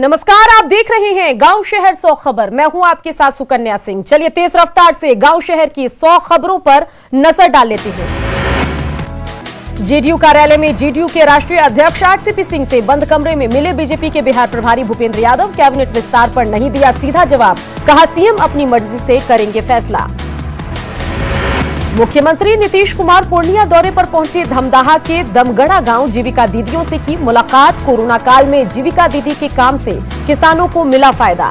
नमस्कार, आप देख रहे हैं गांव शहर 100 खबर। मैं हूं आपके साथ सुकन्या सिंह। चलिए तेज रफ्तार से गांव शहर की 100 खबरों पर नजर डाल लेते हैं। जेडीयू कार्यालय में जेडीयू के राष्ट्रीय अध्यक्ष आरसीपी सिंह से बंद कमरे में मिले बीजेपी के बिहार प्रभारी भूपेंद्र यादव। कैबिनेट विस्तार पर नहीं दिया सीधा जवाब, कहा सीएम अपनी मर्जी से करेंगे फैसला। मुख्यमंत्री नीतीश कुमार पूर्णिया दौरे पर पहुंचे। धमदाहा के दमगढ़ा गांव जीविका दीदियों से की मुलाकात। कोरोना काल में जीविका दीदी के काम से किसानों को मिला फायदा।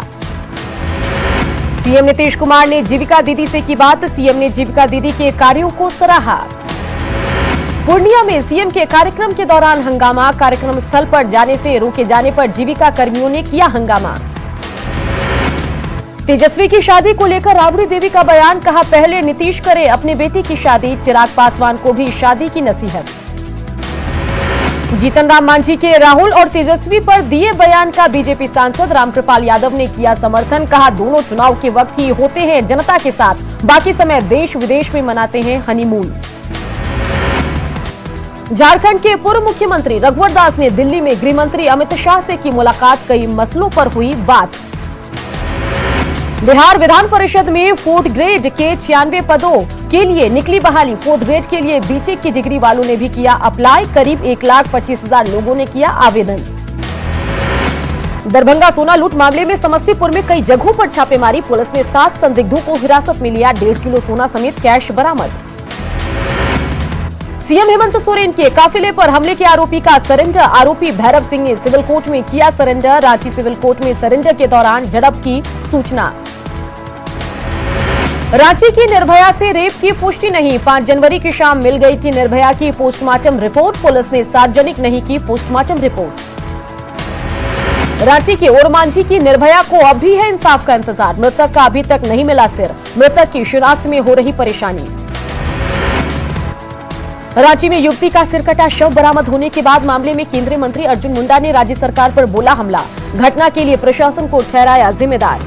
सीएम नीतीश कुमार ने जीविका दीदी से की बात। सीएम ने जीविका दीदी के कार्यों को सराहा। पूर्णिया में सीएम के कार्यक्रम के दौरान हंगामा। कार्यक्रम स्थल पर जाने से रोके जाने पर जीविका कर्मियों ने किया हंगामा। तेजस्वी की शादी को लेकर राबड़ी देवी का बयान, कहा पहले नीतीश करे अपने बेटी की शादी। चिराग पासवान को भी शादी की नसीहत। जीतन राम मांझी के राहुल और तेजस्वी पर दिए बयान का बीजेपी सांसद रामकृपाल यादव ने किया समर्थन। कहा दोनों चुनाव के वक्त ही होते हैं जनता के साथ, बाकी समय देश विदेश में मनाते हैं हनीमून। झारखंड के पूर्व मुख्यमंत्री रघुवर दास ने दिल्ली में गृह मंत्री अमित शाह से की मुलाकात। कई मसलों पर हुई बात। बिहार विधान परिषद में 4th ग्रेड के 96 पदों के लिए निकली बहाली। 4th ग्रेड के लिए बीटेक की डिग्री वालों ने भी किया अप्लाई। करीब 1,25,000 लोगों ने किया आवेदन। दरभंगा सोना लूट मामले में समस्तीपुर में कई जगहों पर छापेमारी। पुलिस ने 7 संदिग्धों को हिरासत में लिया। 1.5 किलो सोना समेत कैश बरामद। सीएम हेमंत सोरेन के काफिले पर हमले के आरोपी का सरेंडर। आरोपी भैरव सिंह ने सिविल कोर्ट में किया सरेंडर। रांची सिविल कोर्ट में सरेंडर के दौरान झड़प की सूचना। रांची की निर्भया से रेप की पुष्टि नहीं। 5 जनवरी की शाम मिल गई थी निर्भया की पोस्टमार्टम रिपोर्ट। पुलिस ने सार्वजनिक नहीं की पोस्टमार्टम रिपोर्ट। रांची के ओरमांझी की निर्भया को अब भी है इंसाफ का इंतजार। मृतक का अभी तक नहीं मिला सिर। मृतक की शिनाख्त में हो रही परेशानी। रांची में युवती का सिर कटा शव बरामद होने के बाद मामले में केंद्रीय मंत्री अर्जुन मुंडा ने राज्य सरकार पर बोला हमला। घटना के लिए प्रशासन को ठहराया जिम्मेदार।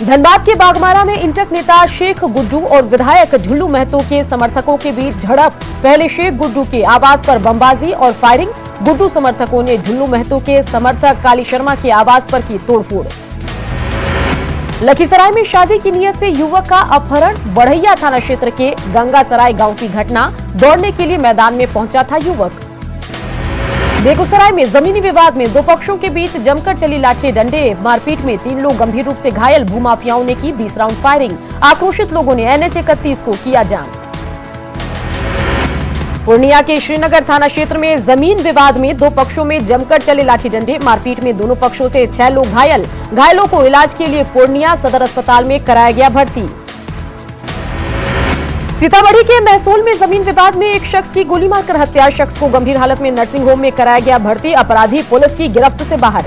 धनबाद के बागमारा में इंटक नेता शेख गुड्डू और विधायक झुल्लू महतो के समर्थकों के बीच झड़प। पहले शेख गुड्डू के आवास पर बमबाजी और फायरिंग। गुड्डू समर्थकों ने झुल्लू महतो के समर्थक काली शर्मा के आवास पर की तोड़फोड़। लखीसराय में शादी की नियत से युवक का अपहरण। बढ़ैया थाना क्षेत्र के गंगासराय गांव की घटना। दौड़ने के लिए मैदान में पहुंचा था युवक। बेगूसराय में जमीनी विवाद में 2 पक्षों के बीच जमकर चली लाठी डंडे मारपीट में 3 लोग गंभीर रूप से घायल। भूमाफियाओं ने की 20 राउंड फायरिंग। आक्रोशित लोगों ने NH 31 को किया जाम। पूर्णिया के श्रीनगर थाना क्षेत्र में जमीन विवाद में 2 पक्षों में जमकर चले लाठी डंडे मारपीट में दोनों पक्षों से 6 लोग घायल। घायलों को इलाज के लिए पूर्णिया सदर अस्पताल में कराया गया भर्ती। सीतामढ़ी के महसौल में जमीन विवाद में एक शख्स की गोली मारकर हत्या। शख्स को गंभीर हालत में नर्सिंग होम में कराया गया भर्ती। अपराधी पुलिस की गिरफ्त से बाहर।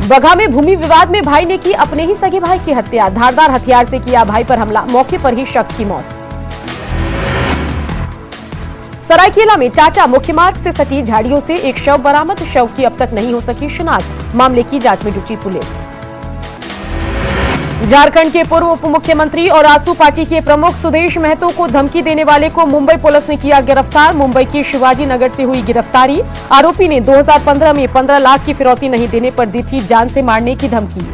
बगहा में भूमि विवाद में भाई ने की अपने ही सगे भाई की हत्या। धारदार हथियार से किया भाई पर हमला। मौके पर ही शख्स की मौत। सरायकेला में टाटा मुख्य मार्ग से सटी झाड़ियों से एक शव बरामद। शव की अब तक नहीं हो सकी शिनाख्त। मामले की जांच में जुटी पुलिस। झारखंड के पूर्व उप मुख्यमंत्री और आसू पार्टी के प्रमुख सुदेश महतो को धमकी देने वाले को मुंबई पुलिस ने किया गिरफ्तार। मुंबई की शिवाजी नगर से हुई गिरफ्तारी। आरोपी ने 2015 में 15 लाख की फिरौती नहीं देने पर दी थी जान से मारने की धमकी।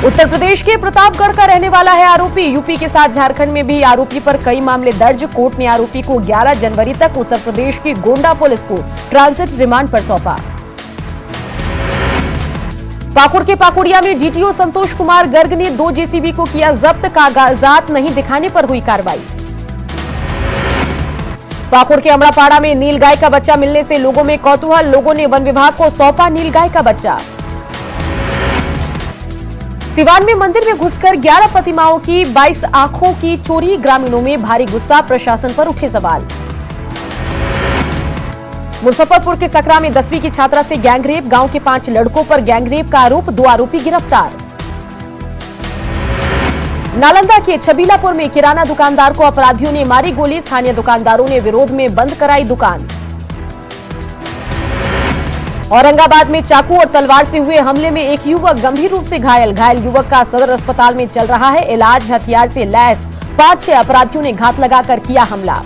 उत्तर प्रदेश के प्रतापगढ़ का रहने वाला है आरोपी। यूपी के साथ झारखंड में भी आरोपी पर कई मामले दर्ज। कोर्ट ने आरोपी को 11 जनवरी तक उत्तर प्रदेश की गोंडा पुलिस को ट्रांजिट रिमांड पर सौंपा। पाकुड़ के पाकुड़िया में डीटीओ संतोष कुमार गर्ग ने 2 जेसीबी को किया जब्त। कागजात नहीं दिखाने पर हुई कार्रवाई। पाकुड़ के अमड़ापाड़ा में नीलगाय का बच्चा मिलने से लोगों में कौतूहल। लोगों ने वन विभाग को सौंपा नीलगाय का बच्चा। सिवान में मंदिर में घुसकर 11 प्रतिमाओं की 22 आंखों की चोरी। ग्रामीणों में भारी गुस्सा। प्रशासन पर उठे सवाल। मुजफ्फरपुर के सकरा में 10वीं की छात्रा से गैंगरेप। गांव के 5 लड़कों पर गैंगरेप का आरोप। 2 आरोपी गिरफ्तार। नालंदा के छबीलापुर में किराना दुकानदार को अपराधियों ने मारी गोली। स्थानीय दुकानदारों ने विरोध में बंद कराई दुकान। औरंगाबाद में चाकू और तलवार से हुए हमले में एक युवक गंभीर रूप से घायल। घायल युवक का सदर अस्पताल में चल रहा है इलाज। हथियार से लैस 5-6 अपराधियों ने घात लगाकर किया हमला।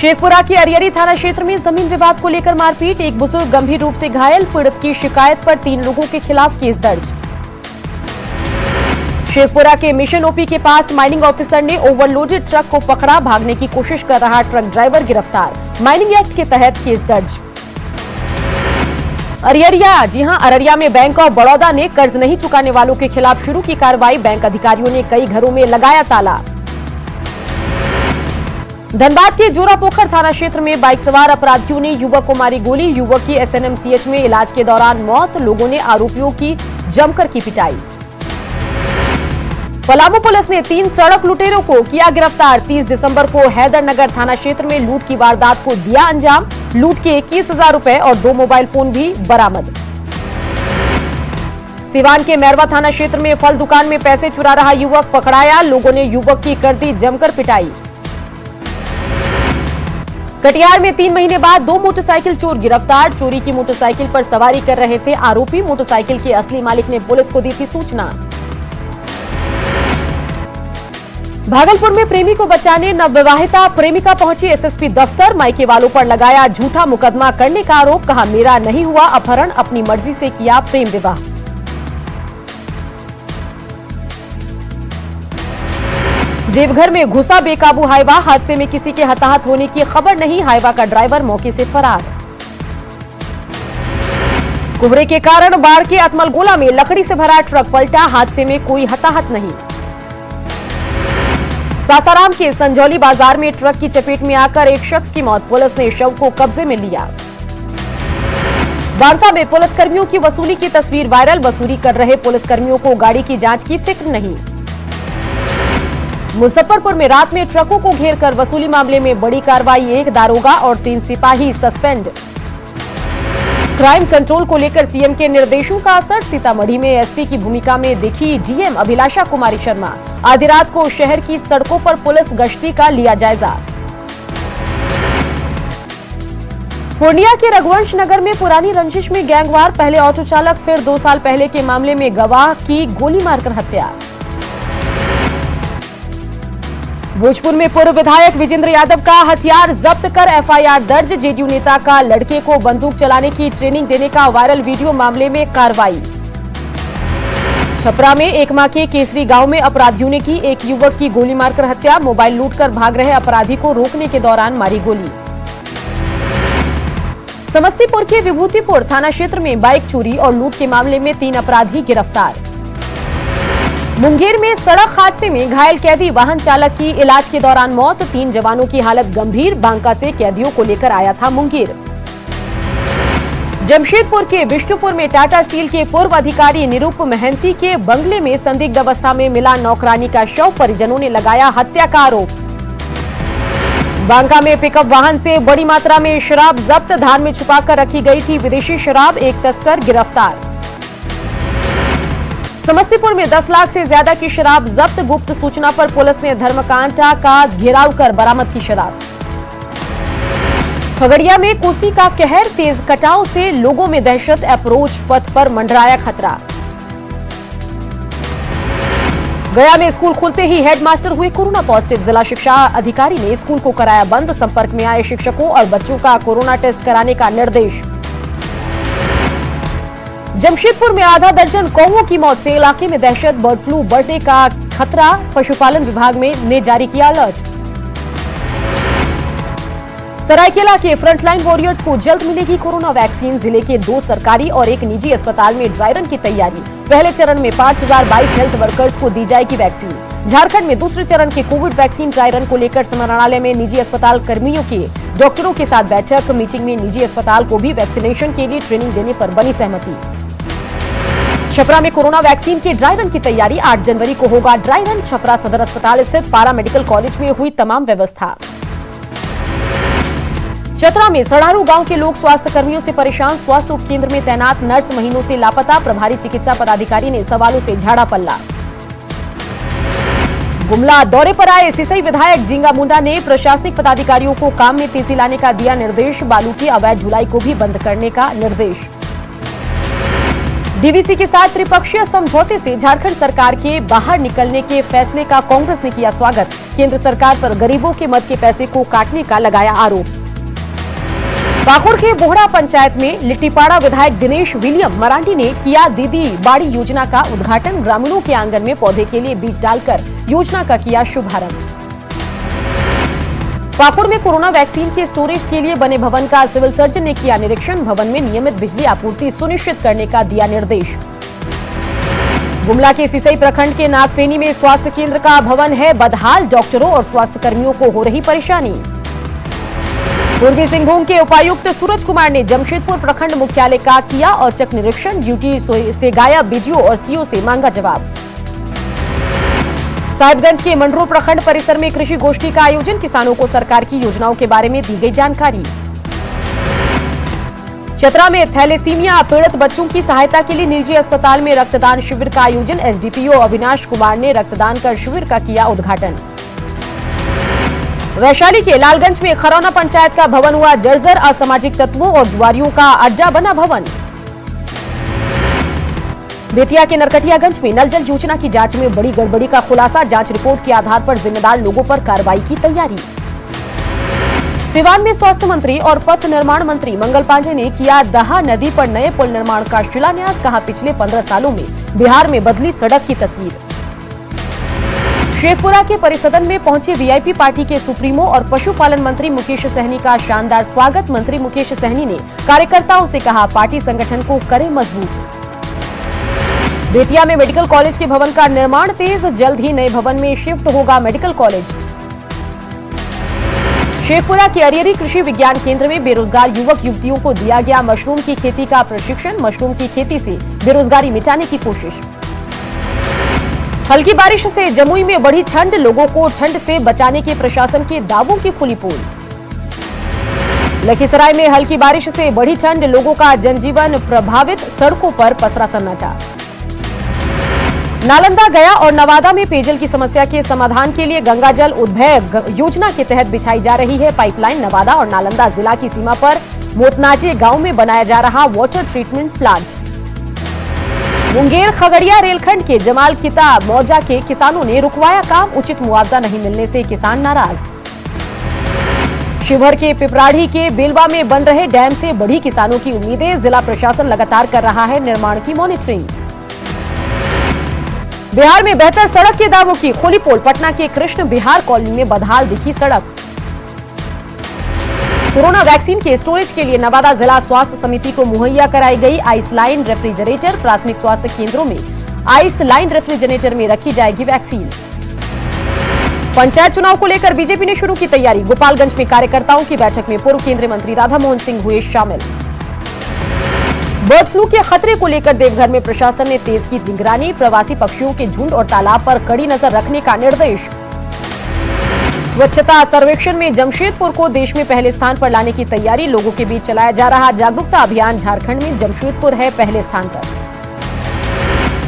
शेखपुरा के अरियरी थाना क्षेत्र में जमीन विवाद को लेकर मारपीट, एक बुजुर्ग गंभीर रूप से घायल, पीड़ित की शिकायत पर 3 लोगों के खिलाफ केस दर्ज। शेखपुरा के मिशन ओपी के पास माइनिंग ऑफिसर ने ओवरलोडेड ट्रक को पकड़ा, भागने की कोशिश कर रहा ट्रक ड्राइवर गिरफ्तार, माइनिंग एक्ट के तहत केस दर्ज। अरियरिया, जी हां, अररिया में बैंक ऑफ बड़ौदा ने कर्ज नहीं चुकाने वालों के खिलाफ शुरू की कार्रवाई, बैंक अधिकारियों ने कई घरों में लगाया ताला। धनबाद के जोरापोखर थाना क्षेत्र में बाइक सवार अपराधियों ने युवक को मारी गोली, युवक की एसएनएमसीएच में इलाज के दौरान मौत, लोगों ने आरोपियों की जमकर की पिटाई। पलामू पुलिस ने 3 सड़क लुटेरों को किया गिरफ्तार, 30 दिसंबर को हैदरनगर थाना क्षेत्र में लूट की वारदात को दिया अंजाम, लूट के 21,000 रुपए और 2 मोबाइल फोन भी बरामद। सिवान के मैरवा थाना क्षेत्र में फल दुकान में पैसे चुरा रहा युवक पकड़ाया, लोगों ने युवक की कर दी जमकर पिटाई। कटिहार में 3 महीने बाद 2 मोटरसाइकिल चोर गिरफ्तार, चोरी की मोटरसाइकिल पर सवारी कर रहे थे आरोपी, मोटरसाइकिल के असली मालिक ने पुलिस को दी थी सूचना। भागलपुर में प्रेमी को बचाने नवविवाहिता प्रेमिका पहुंची एसएसपी दफ्तर, मायके वालों पर लगाया झूठा मुकदमा करने का आरोप, कहा मेरा नहीं हुआ अपहरण, अपनी मर्जी से किया प्रेम विवाह। देवघर में घुसा बेकाबू हाईवा, हादसे में किसी के हताहत होने की खबर नहीं, हाईवा का ड्राइवर मौके से फरार। कोहरे के कारण बाढ़ के अतमलगोला में लकड़ी से भरा ट्रक पलटा, हादसे में कोई हताहत नहीं। सासाराम के संजौली बाजार में ट्रक की चपेट में आकर एक शख्स की मौत, पुलिस ने शव को कब्जे में लिया। बांका में पुलिसकर्मियों की वसूली की तस्वीर वायरल, वसूली कर रहे पुलिसकर्मियों को गाड़ी की जांच की फिक्र नहीं। मुजफ्फरपुर में रात में ट्रकों को घेरकर वसूली मामले में बड़ी कार्रवाई, 1 दारोगा और 3 सिपाही सस्पेंड। क्राइम कंट्रोल को लेकर सीएम के निर्देशों का असर, सीतामढ़ी में एसपी की भूमिका में दिखी डीएम अभिलाषा कुमारी शर्मा, आधी रात को शहर की सड़कों पर पुलिस गश्ती का लिया जायजा। पूर्णिया के रघुवंश नगर में पुरानी रंजिश में गैंगवार, पहले ऑटो चालक फिर 2 साल पहले के मामले में गवाह की गोली मारकर हत्या। भोजपुर में पूर्व विधायक विजेंद्र यादव का हथियार जब्त कर एफआईआर दर्ज, जेडीयू नेता का लड़के को बंदूक चलाने की ट्रेनिंग देने का वायरल वीडियो मामले में कार्रवाई। छपरा में एकमा के केसरी गांव में अपराधियों ने की एक युवक की गोली मारकर हत्या, मोबाइल लूटकर भाग रहे अपराधी को रोकने के दौरान मारी गोली। समस्तीपुर के विभूतिपुर थाना क्षेत्र में बाइक चोरी और लूट के मामले में 3 अपराधी गिरफ्तार। मुंगेर में सड़क हादसे में घायल कैदी वाहन चालक की इलाज के दौरान मौत, 3 जवानों की हालत गंभीर, बांका से कैदियों को लेकर आया था मुंगेर। जमशेदपुर के विष्णुपुर में टाटा स्टील के पूर्व अधिकारी निरूप महंती के बंगले में संदिग्ध अवस्था में मिला नौकरानी का शव, परिजनों ने लगाया हत्या का आरोप। बांका में पिकअप वाहन से बड़ी मात्रा में शराब जब्त, धान में छुपाकर रखी गई थी विदेशी शराब, एक तस्कर गिरफ्तार। समस्तीपुर में 10 लाख से ज्यादा की शराब जब्त, गुप्त सूचना पर पुलिस ने धर्मकांटा का घेराव कर बरामद की शराब। खगड़िया में कोसी का कहर, तेज कटाव से लोगों में दहशत, अप्रोच पथ पर मंडराया खतरा। गया में स्कूल खुलते ही हेडमास्टर हुए कोरोना पॉजिटिव, जिला शिक्षा अधिकारी ने स्कूल को कराया बंद, संपर्क में आए शिक्षकों और बच्चों का कोरोना टेस्ट कराने का निर्देश। जमशेदपुर में आधा दर्जन कौवों की मौत से इलाके में दहशत, बर्ड फ्लू बढ़ने का खतरा, पशुपालन विभाग ने जारी किया अलर्ट। सरायकेला के फ्रंटलाइन वॉरियर्स को जल्द मिलेगी कोरोना वैक्सीन, जिले के 2 सरकारी और 1 निजी अस्पताल में ड्राई रन की तैयारी, पहले चरण में 5022 हेल्थ वर्कर्स को दी जाएगी वैक्सीन। झारखंड में दूसरे चरण के कोविड वैक्सीन ड्राई रन को लेकर समाहरणालय में निजी अस्पताल कर्मियों के डॉक्टरों के साथ बैठक, मीटिंग में निजी अस्पताल को भी वैक्सीनेशन के लिए ट्रेनिंग देने पर बनी सहमति। छपरा में कोरोना वैक्सीन के ड्राई रन की तैयारी, 8 जनवरी को होगा ड्राई रन, छपरा सदर अस्पताल स्थित पारा मेडिकल कॉलेज में हुई तमाम व्यवस्था। चतरा में सड़ारू गांव के लोग स्वास्थ्य कर्मियों से परेशान, स्वास्थ्य उपकेंद्र में तैनात नर्स महीनों से लापता, प्रभारी चिकित्सा पदाधिकारी ने सवालों से झाड़ा पल्ला। गुमला दौरे पर आए सिसई विधायक जिंगा मुंडा ने प्रशासनिक पदाधिकारियों को काम में तेजी लाने का दिया निर्देश, बालू की अवैध ढुलाई को भी बंद करने का निर्देश। डीवीसी के साथ त्रिपक्षीय समझौते से झारखंड सरकार के बाहर निकलने के फैसले का कांग्रेस ने किया स्वागत। केंद्र सरकार पर गरीबों के मद के पैसे को काटने का लगाया आरोप। पाकुड़ के बोहड़ा पंचायत में लिट्टीपाड़ा विधायक दिनेश विलियम मरांडी ने किया दीदी बाड़ी योजना का उद्घाटन। ग्रामीणों के आंगन में पौधे के लिए बीज डालकर योजना का किया शुभारंभ। पाकुड़ में कोरोना वैक्सीन के स्टोरेज के लिए बने भवन का सिविल सर्जन ने किया निरीक्षण। भवन में नियमित बिजली आपूर्ति सुनिश्चित करने का दिया निर्देश। गुमला के सिसई प्रखंड के नागफेनी में स्वास्थ्य केंद्र का भवन है बदहाल। डॉक्टरों और स्वास्थ्य कर्मियों को हो रही परेशानी। पूर्वी सिंहभूम के उपायुक्त सूरज कुमार ने जमशेदपुर प्रखंड मुख्यालय का किया औचक निरीक्षण। ड्यूटी से गायब बीडीओ और सीओ से मांगा जवाब। साहिबगंज के मंडरो प्रखंड परिसर में कृषि गोष्ठी का आयोजन। किसानों को सरकार की योजनाओं के बारे में दी गई जानकारी। चतरा में थैलेसीमिया पीड़ित बच्चों की सहायता के लिए निजी अस्पताल में रक्तदान शिविर का आयोजन। एसडीपीओ अविनाश कुमार ने रक्तदान कर शिविर का किया उद्घाटन। वैशाली के लालगंज में खरौना पंचायत का भवन हुआ जर्जर। असामाजिक तत्वों और जुआरियों का अड्डा बना भवन। बेतिया के नरकटियागंज में नल जल योजना की जांच में बड़ी गड़बड़ी का खुलासा। जांच रिपोर्ट के आधार पर जिम्मेदार लोगों पर कार्रवाई की तैयारी। सिवान में स्वास्थ्य मंत्री और पथ निर्माण मंत्री मंगल पांडे ने किया दहा नदी पर नए पुल निर्माण का शिलान्यास। कहा पिछले 15 सालों में बिहार में बदली सड़क की तस्वीर। शेखपुरा के परिसदन में पहुंचे वीआईपी पार्टी के सुप्रीमो और पशुपालन मंत्री मुकेश सहनी का शानदार स्वागत। मंत्री मुकेश सहनी ने कार्यकर्ताओं से कहा पार्टी संगठन को करे मजबूत। बेतिया में मेडिकल कॉलेज के भवन का निर्माण तेज। जल्द ही नए भवन में शिफ्ट होगा मेडिकल कॉलेज। शेखपुरा के अरियरी कृषि विज्ञान केंद्र में बेरोजगार युवक युवतियों को दिया गया मशरूम की खेती का प्रशिक्षण। मशरूम की खेती से बेरोजगारी मिटाने की कोशिश। हल्की बारिश से जमुई में बढ़ी ठंड। लोगों को ठंड से बचाने के प्रशासन के दावों की खुली पोल। लखीसराय में हल्की बारिश से बढ़ी ठंड। लोगों का जनजीवन प्रभावित। सड़कों पर पसरा सन्नाटा। नालंदा, गया और नवादा में पेयजल की समस्या के समाधान के लिए गंगा जल उद्भव योजना के तहत बिछाई जा रही है पाइपलाइन। नवादा और नालंदा जिला की सीमा पर मोतनाचे गांव में बनाया जा रहा water treatment plant. Munger Khagaria रेलखंड के जमाल किता मौजा के किसानों ने रुकवाया काम। उचित मुआवजा नहीं मिलने से किसान नाराज। शिवहर के पिपराढ़ी के बेलवा में बन रहे डैम से बढ़ी किसानों की उम्मीदें। जिला प्रशासन लगातार कर रहा है निर्माण की मॉनिटरिंग। बिहार में बेहतर सड़क के दावों की खुली पोल। पटना के कृष्ण बिहार कॉलोनी में बदहाल दिखी सड़क। कोरोना वैक्सीन के स्टोरेज के लिए नवादा जिला स्वास्थ्य समिति को मुहैया कराई गई आइस लाइन रेफ्रिजरेटर। प्राथमिक स्वास्थ्य केंद्रों में आइस लाइन रेफ्रिजरेटर में रखी जाएगी वैक्सीन। पंचायत चुनाव को लेकर बीजेपी ने शुरू की तैयारी। गोपालगंज में कार्यकर्ताओं की बैठक में पूर्व केंद्रीय मंत्री राधामोहन सिंह हुए शामिल। बर्ड फ्लू के खतरे को लेकर देवघर में प्रशासन ने तेज की निगरानी। प्रवासी पक्षियों के झुंड और तालाब पर कड़ी नजर रखने का निर्देश। स्वच्छता सर्वेक्षण में जमशेदपुर को देश में पहले स्थान पर लाने की तैयारी। लोगों के बीच चलाया जा रहा जागरूकता अभियान। झारखंड में जमशेदपुर है पहले स्थान पर।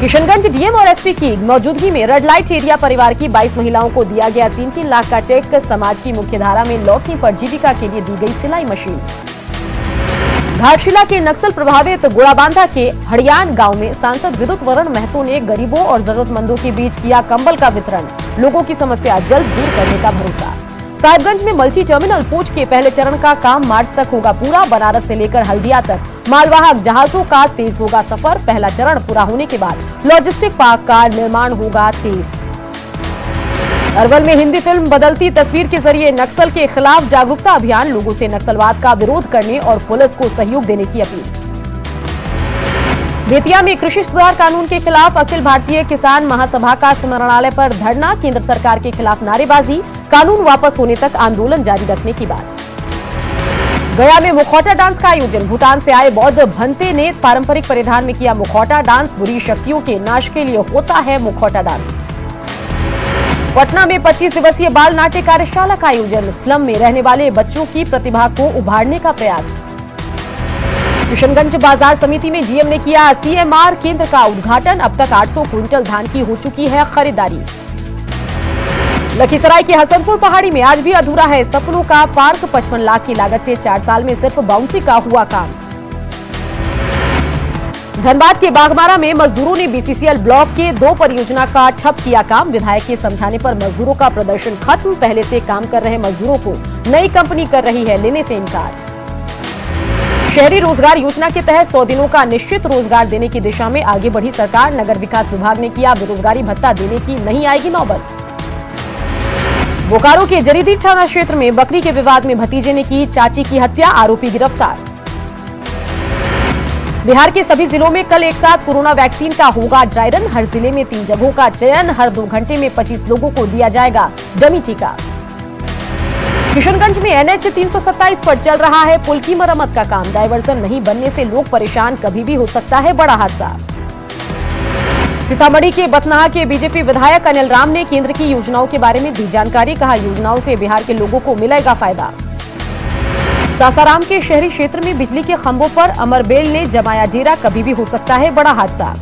किशनगंज डीएम और एसपी की मौजूदगी में रेड लाइट एरिया परिवार की 22 महिलाओं को दिया गया 3-3 लाख का चेक। समाज की मुख्यधारा में लौटने पर जीविका के लिए दी गई सिलाई मशीन। घाटशिला के नक्सल प्रभावित गोड़ाबांधा के हड़ियान गांव में सांसद विद्युत वरण महतो ने गरीबों और जरूरतमंदों के बीच किया कंबल का वितरण। लोगों की समस्या जल्द दूर करने का भरोसा। साहिबगंज में मल्टी टर्मिनल पोच के पहले चरण का काम मार्च तक होगा पूरा। बनारस से लेकर हल्दिया तक मालवाहक जहाजों का तेज होगा सफर। पहला चरण पूरा होने के बाद लॉजिस्टिक पार्क का निर्माण होगा तेज। अरवल में हिंदी फिल्म बदलती तस्वीर के जरिए नक्सल के खिलाफ जागरूकता अभियान। लोगों से नक्सलवाद का विरोध करने और पुलिस को सहयोग देने की अपील। बेतिया में कृषि सुधार कानून के खिलाफ अखिल भारतीय किसान महासभा का स्मरणालय पर धरना। केंद्र सरकार के खिलाफ नारेबाजी। कानून वापस होने तक आंदोलन जारी रखने की बात। गया में मुखौटा डांस का आयोजन। भूटान से आए बौद्ध भंते ने पारंपरिक परिधान में किया मुखौटा डांस। बुरी शक्तियों के नाश के लिए होता है मुखौटा डांस। पटना में 25 दिवसीय बाल नाट्य कार्यशाला का आयोजन। स्लम में रहने वाले बच्चों की प्रतिभा को उभारने का प्रयास। किशनगंज बाजार समिति में जीएम ने किया सीएमआर केंद्र का उद्घाटन। अब तक 800 क्विंटल धान की हो चुकी है खरीदारी। लखीसराय के हसनपुर पहाड़ी में आज भी अधूरा है सपनों का पार्क। 55 लाख की लागत से 4 साल में सिर्फ बाउंड्री का हुआ काम। धनबाद के बागमारा में मजदूरों ने बीसीसीएल ब्लॉक के 2 परियोजना का ठप किया काम। विधायक के समझाने पर मजदूरों का प्रदर्शन खत्म। पहले से काम कर रहे मजदूरों को नई कंपनी कर रही है लेने से इनकार। शहरी रोजगार योजना के तहत 100 दिनों का निश्चित रोजगार देने की दिशा में आगे बढ़ी सरकार। नगर विकास विभाग ने किया बेरोजगारी भत्ता देने की नहीं आएगी नौबत। बोकारो के जरीदी थाना क्षेत्र में बकरी के विवाद में भतीजे ने की चाची की हत्या, आरोपी गिरफ्तार। बिहार के सभी जिलों में कल एक साथ कोरोना वैक्सीन का होगा ड्राई रन। हर जिले में 3 जगहों का चयन। हर 2 घंटे में 25 लोगों को दिया जाएगा डमी टीका। किशनगंज में NH 327 पर चल रहा है पुल की मरम्मत का काम। डायवर्जन नहीं बनने से लोग परेशान, कभी भी हो सकता है बड़ा हादसा। सीतामढ़ी के बथनाहा के बीजेपी विधायक अनिल राम ने केंद्र की योजनाओं के बारे में दी जानकारी। कहा योजनाओं से बिहार के लोगों को मिलेगा फायदा। सासाराम के शहरी क्षेत्र में बिजली के खंभों पर अमरबेल ने जमाया डेरा, कभी भी हो सकता है बड़ा हादसा।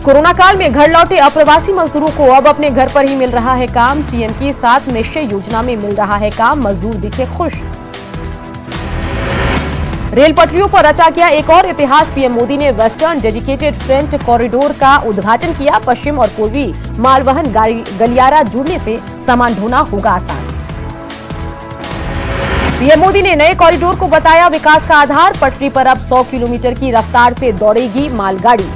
कोरोना काल में घर लौटे अप्रवासी मजदूरों को अब अपने घर पर ही मिल रहा है काम। सीएम की 7 निश्चय योजना में मिल रहा है काम, मजदूर दिखे खुश। रेल पटरियों पर रचा गया एक और इतिहास। पीएम मोदी ने वेस्टर्न डेडिकेटेड फ्रेंट कॉरिडोर का उद्घाटन किया। पश्चिम और पूर्वी मालवहन गलियारा जुड़ने से सामान ढोना होगा आसान। पीएम मोदी ने नए कॉरिडोर को बताया विकास का आधार। पटरी पर अब 100 किलोमीटर की रफ्तार से दौड़ेगी मालगाड़ी।